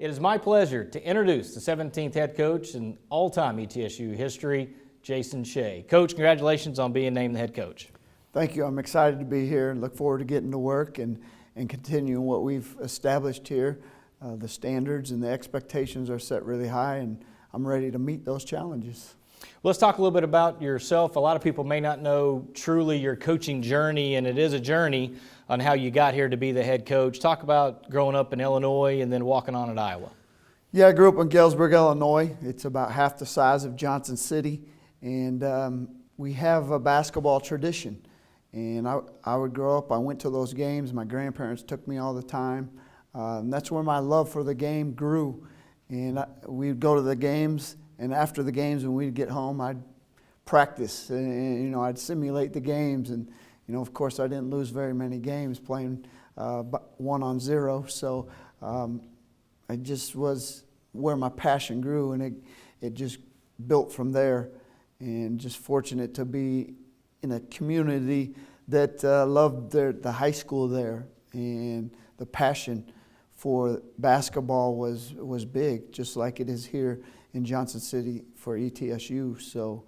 It is my pleasure to introduce the 17th head coach in all-time ETSU history, Jason Shay. Coach, congratulations on being named the head coach. Thank you. I'm excited to be here and look forward to getting to work and continuing what we've established here. The standards and the expectations are set really high, and I'm ready to meet those challenges. Let's talk a little bit about yourself. A lot of people may not know truly your coaching journey, and it is a journey on how you got here to be the head coach. Talk about growing up in Illinois and then walking on at Iowa. Yeah, I grew up in Galesburg, Illinois. It's about half the size of Johnson City, and we have a basketball tradition. And I would grow up, I went to those games. My grandparents took me all the time. And that's where my love for the game grew. And we'd go to the games, and after the games when we'd get home, I'd practice. And I'd simulate the games. And, of course, I didn't lose very many games playing 1-on-0. So I just was where my passion grew, and it just built from there. And just fortunate to be in a community that loved the high school there, and the passion for basketball was big, just like it is here in Johnson City for ETSU. So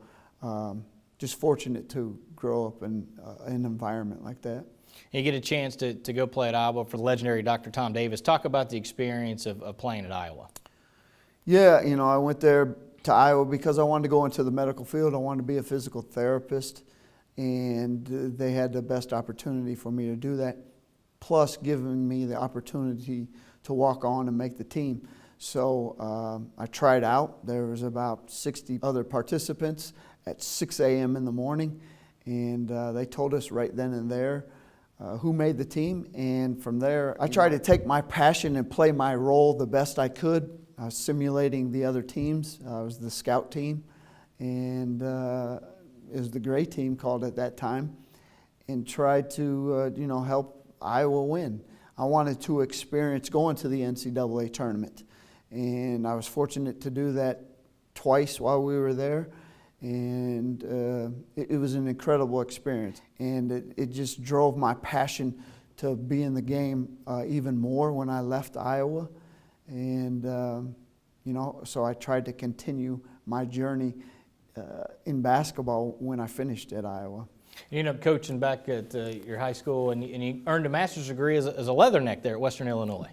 just fortunate to grow up in an environment like that. You get a chance to go play at Iowa for the legendary Dr. Tom Davis. Talk about the experience of playing at Iowa. Yeah, I went there to Iowa because I wanted to go into the medical field. I wanted to be a physical therapist, and they had the best opportunity for me to do that, plus giving me the opportunity to walk on and make the team. So I tried out. There was about 60 other participants at 6 a.m. in the morning, and they told us right then and there who made the team. And from there, I tried to take my passion and play my role the best I could. I was simulating the other teams. I was the scout team, and it was the gray team called at that time, and tried to help Iowa win. I wanted to experience going to the NCAA tournament, and I was fortunate to do that twice while we were there, and it was an incredible experience, and it just drove my passion to be in the game even more when I left Iowa. And, so I tried to continue my journey in basketball when I finished at Iowa. You ended up coaching back at your high school, and you earned a master's degree as a leatherneck there at Western Illinois.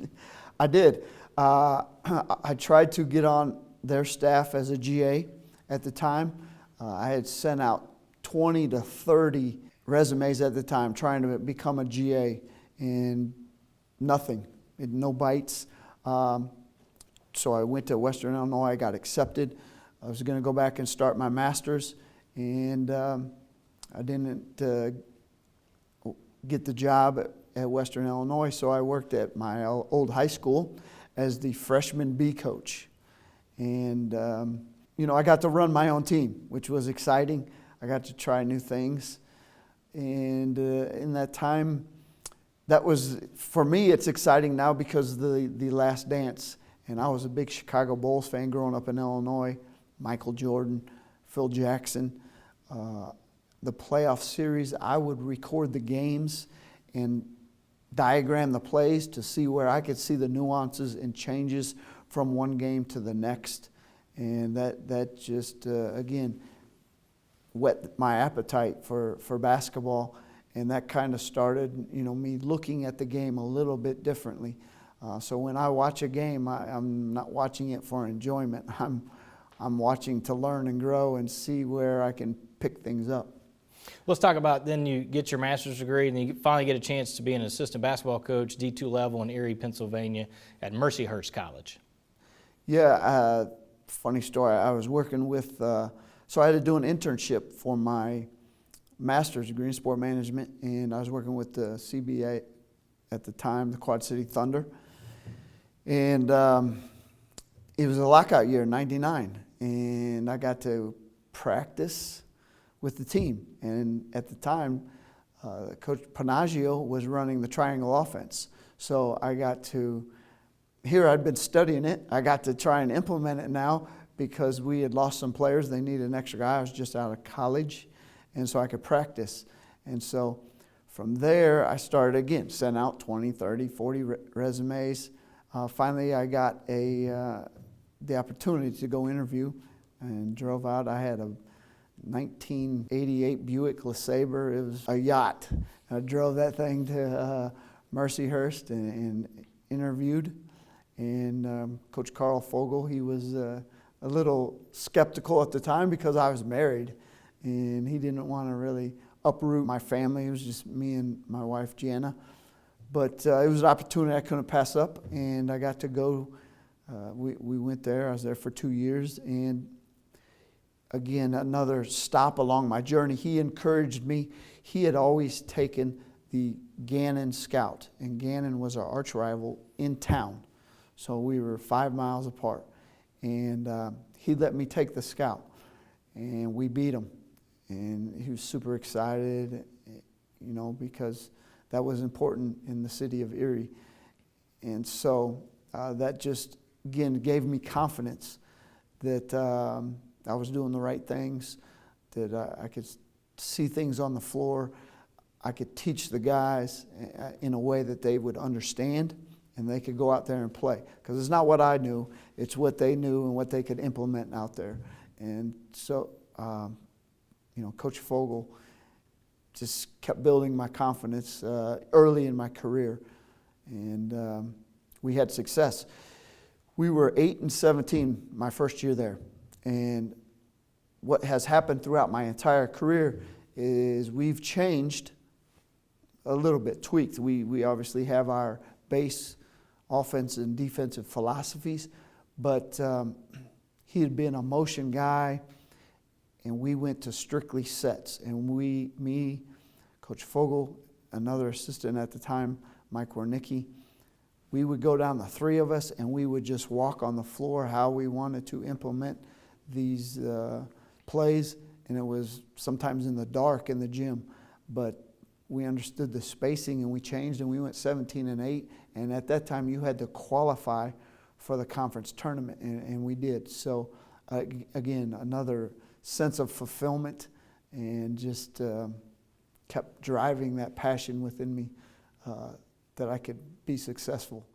I did. I tried to get on their staff as a GA at the time. I had sent out 20 to 30 resumes at the time trying to become a GA, and nothing, no bites. So I went to Western Illinois. I got accepted. I was going to go back and start my master's, and I didn't get the job at Western Illinois, so I worked at my old high school as the freshman B coach. And, I got to run my own team, which was exciting. I got to try new things. And in that time, that was, for me, it's exciting now because the Last Dance. And I was a big Chicago Bulls fan growing up in Illinois. Michael Jordan, Phil Jackson. The playoff series, I would record the games and diagram the plays to see where I could see the nuances and changes from one game to the next. And that just, again, whet my appetite for basketball. And that kind of started, me looking at the game a little bit differently. So when I watch a game, I'm not watching it for enjoyment. I'm watching to learn and grow and see where I can pick things up. Let's talk about then you get your master's degree, and then you finally get a chance to be an assistant basketball coach, D2 level in Erie, Pennsylvania at Mercyhurst College. Yeah, funny story. I was working with, so I had to do an internship for my master's degree in sport management, and I was working with the CBA at the time, the Quad City Thunder. And it was a lockout year, 99, and I got to practice with the team. And at the time, Coach Panaggio was running the triangle offense. So I got to, here I'd been studying it, I got to try and implement it now because we had lost some players. They needed an extra guy. I was just out of college, and so I could practice. And so from there, I started again, sent out 20, 30, 40 resumes. Finally, I got the opportunity to go interview and drove out. I had a 1988 Buick LeSabre. It was a yacht. I drove that thing to Mercyhurst and interviewed. And Coach Carl Fogel, he was a little skeptical at the time because I was married, and he didn't want to really uproot my family. It was just me and my wife, Jana. But it was an opportunity I couldn't pass up, and I got to go. We went there. I was there for 2 years, and again, another stop along my journey. He encouraged me. He had always taken the Gannon Scout, and Gannon was our arch rival in town. So we were 5 miles apart, and he let me take the Scout, and we beat him. And he was super excited, you know, because that was important in the city of Erie. And so that just, again, gave me confidence that I was doing the right things, that I could see things on the floor. I could teach the guys in a way that they would understand, and they could go out there and play. Because it's not what I knew, it's what they knew and what they could implement out there. And so, you know, Coach Fogel just kept building my confidence early in my career. And we had success. We were 8-17 my first year there. And what has happened throughout my entire career is we've changed a little bit, tweaked. We obviously have our base offensive and defensive philosophies, but he had been a motion guy, and we went to strictly sets. And me, Coach Fogel, another assistant at the time, Mike Warnicki, we would go down, the three of us, and we would just walk on the floor how we wanted to implement these plays. And it was sometimes in the dark in the gym, but we understood the spacing, and we changed, and we went 17-8. And at that time, you had to qualify for the conference tournament, and we did. So, again, another sense of fulfillment, and just kept driving that passion within me that I could be successful.